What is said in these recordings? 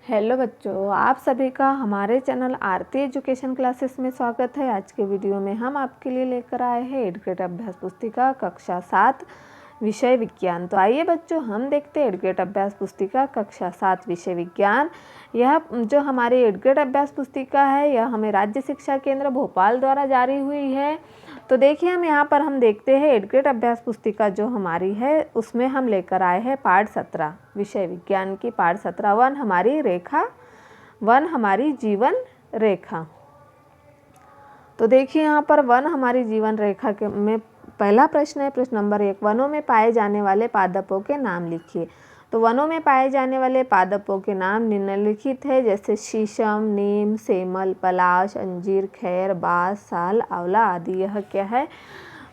Hello बच्चों, आप सभी का हमारे चैनल आरती एजुकेशन क्लासेस में स्वागत है। आज के वीडियो में हम आपके लिए लेकर आए हैं 8th ग्रेड अभ्यास पुस्तिका कक्षा 7 विषय विज्ञान। तो आइए बच्चों, हम देखते हैं 8th ग्रेड अभ्यास पुस्तिका कक्षा 7 विषय विज्ञान। यह जो हमारी 8th ग्रेड अभ्यास पुस्तिका है, यह हमें राज्य शिक्षा केंद्र भोपाल द्वारा जारी हुई है। तो देखिए, हम देखते हैं 8th ग्रेड अभ्यास पुस्तिका जो हमारी है, उसमें हम लेकर आए हैं पाठ 17 विषय विज्ञान की पाठ 17 वन हमारी रेखा, वन हमारी जीवन रेखा। तो देखिए, यहाँ पर वन हमारी जीवन रेखा के में पहला प्रश्न है, प्रश्न नंबर 1, वनों में पाए जाने वाले पादपों के नाम लिखिए। तो वनों में पाए जाने वाले पादपों के नाम निम्नलिखित है, जैसे शीशम, नीम, सेमल, पलाश, अंजीर, खैर, बांस, साल, आंवला आदि। यह क्या है?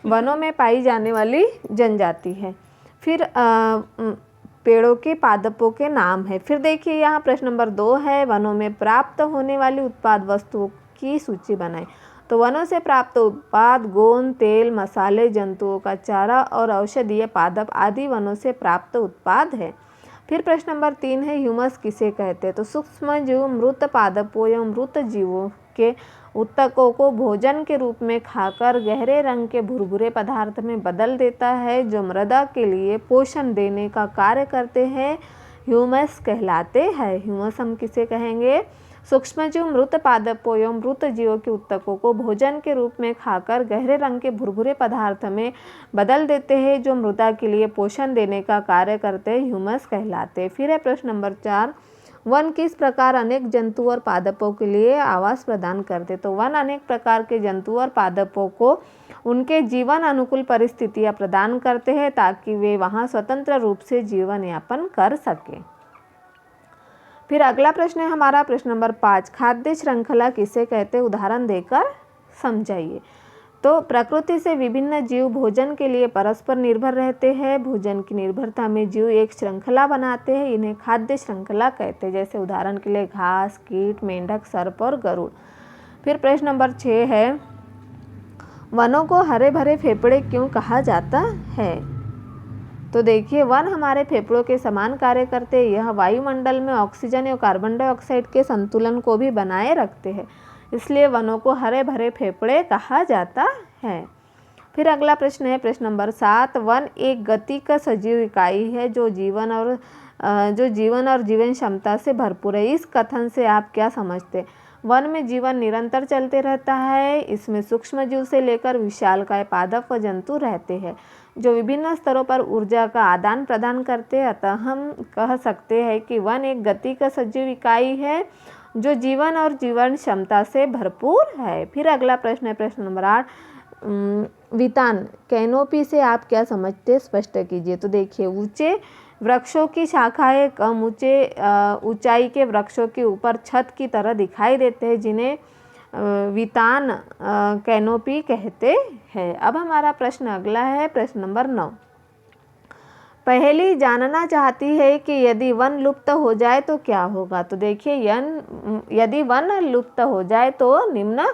वनों में पाई जाने वाली जनजाति है। फिर पेड़ों के पादपों के नाम है। फिर देखिए, यहाँ प्रश्न नंबर 2 है, वनों में प्राप्त होने वाली उत्पाद वस्तुओं की सूची बनाएं। तो वनों से प्राप्त उत्पाद गोंद, तेल, मसाले, जंतुओं का चारा और औषधीय पादप आदि वनों से प्राप्त उत्पाद है। फिर प्रश्न नंबर 3 है, ह्यूमस किसे कहते हैं? तो सूक्ष्म जीव मृत पादपों एवं मृत जीवों के उत्तकों को भोजन के रूप में खाकर गहरे रंग के भुरभुरे पदार्थ में बदल देता है, जो मृदा के लिए पोषण देने का कार्य करते हैं, ह्यूमस कहलाते हैं। ह्यूमस हम किसे कहेंगे? सूक्ष्मजीव मृत पादपों एवं मृत जीवों के उत्तकों को भोजन के रूप में खाकर गहरे रंग के भुरभुरे पदार्थ में बदल देते हैं, जो मृदा के लिए पोषण देने का कार्य करते हैं, ह्यूमस कहलाते हैं। फिर है प्रश्न नंबर 4, वन किस प्रकार अनेक जंतु और पादपों के लिए आवास प्रदान करते? तो वन अनेक प्रकार के जंतु और पादपों को उनके जीवन अनुकूल परिस्थितियां प्रदान करते हैं, ताकि वे वहां स्वतंत्र रूप से जीवन यापन कर सकें। फिर अगला प्रश्न है हमारा प्रश्न नंबर 5, खाद्य श्रृंखला किसे कहते? उदाहरण देकर समझाइए। तो प्रकृति से विभिन्न जीव भोजन के लिए परस्पर निर्भर रहते हैं। भोजन की निर्भरता में जीव एक श्रृंखला बनाते हैं, इन्हें खाद्य श्रृंखला कहते हैं। जैसे उदाहरण के लिए घास, कीट, मेंढक, सर्प और गरुड़। फिर प्रश्न नंबर 6 है, वनों को हरे भरे फेफड़े क्यों कहा जाता है? तो देखिए, वन हमारे फेफड़ों के समान कार्य करते हैं। यह वायुमंडल में ऑक्सीजन और कार्बन डाइऑक्साइड के संतुलन को भी बनाए रखते हैं, इसलिए वनों को हरे भरे फेफड़े कहा जाता है। फिर अगला प्रश्न है प्रश्न नंबर 7, वन एक गतिक सजीव इकाई है जो जीवन और जीवन क्षमता से भरपूर है। इस कथन से आप क्या समझते हैं? वन में जीवन निरंतर चलते रहता है। इसमें सूक्ष्म जीव से लेकर विशालकाय पादप व जंतु रहते हैं, जो विभिन्न स्तरों पर ऊर्जा का आदान प्रदान करते हैं। अतः हम कह सकते हैं कि वन एक गतिक सजीव इकाई है जो जीवन और जीवन क्षमता से भरपूर है। फिर अगला प्रश्न है प्रश्न नंबर 8, वितान कैनोपी से आप क्या समझते? स्पष्ट कीजिए। तो देखिए, ऊंचे वृक्षों की शाखाएं कम ऊंचाई के वृक्षों के ऊपर छत की तरह दिखाई देते हैं, जिन्हें वितान कैनोपी कहते हैं। अब हमारा प्रश्न अगला है प्रश्न नंबर 9, पहेली जानना चाहती है कि यदि वन लुप्त हो जाए तो क्या होगा? तो देखिए, यदि वन लुप्त हो जाए तो निम्न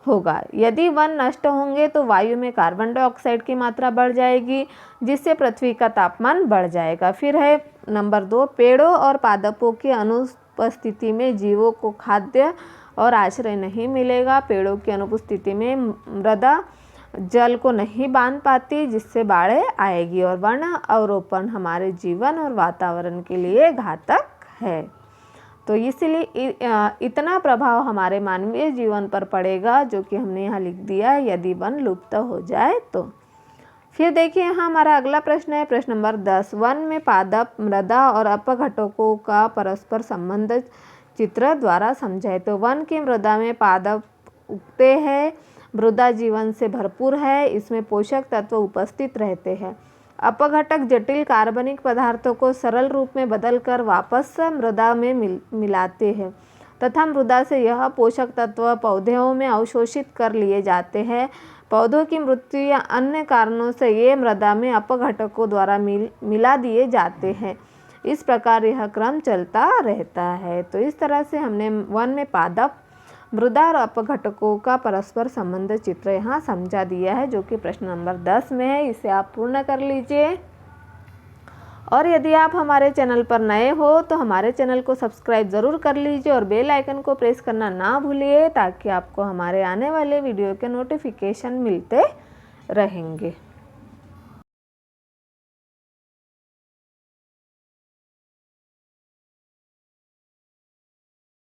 होगा। यदि वन नष्ट होंगे तो वायु में कार्बन डाइऑक्साइड की मात्रा बढ़ जाएगी, जिससे पृथ्वी का तापमान बढ़ जाएगा। फिर है नंबर 2, पेड़ों और पादपों की अनुपस्थिति में जीवों को खाद्य और आश्रय नहीं मिलेगा। पेड़ों की अनुपस्थिति में मृदा जल को नहीं बांध पाती, जिससे बाढ़ आएगी, और वन अवरोपण हमारे जीवन और वातावरण के लिए घातक है। तो इसलिए इतना प्रभाव हमारे मानवीय जीवन पर पड़ेगा, जो कि हमने यहाँ लिख दिया है, यदि वन लुप्त हो जाए तो। फिर देखिए, यहाँ हमारा अगला प्रश्न है प्रश्न नंबर 10, वन में पादप, मृदा और अपघटकों का परस्पर संबंध चित्र द्वारा समझाए। तो वन की मृदा में पादप उगते हैं, मृदा जीवन से भरपूर है, इसमें पोषक तत्व उपस्थित रहते हैं। अपघटक जटिल कार्बनिक पदार्थों को सरल रूप में बदलकर वापस मृदा में मिलाते हैं, तथा मृदा से यह पोषक तत्व पौधों में अवशोषित कर लिए जाते हैं। पौधों की मृत्यु या अन्य कारणों से ये मृदा में अपघटकों द्वारा मिला दिए जाते हैं। इस प्रकार यह क्रम चलता रहता है। तो इस तरह से हमने वन में पादप, मृदा और अपघटकों का परस्पर संबंध चित्र यहाँ समझा दिया है, जो कि प्रश्न नंबर 10 में है। इसे आप पूर्ण कर लीजिए। और यदि आप हमारे चैनल पर नए हो तो हमारे चैनल को सब्सक्राइब ज़रूर कर लीजिए और बेल आइकन को प्रेस करना ना भूलिए, ताकि आपको हमारे आने वाले वीडियो के नोटिफिकेशन मिलते रहेंगे।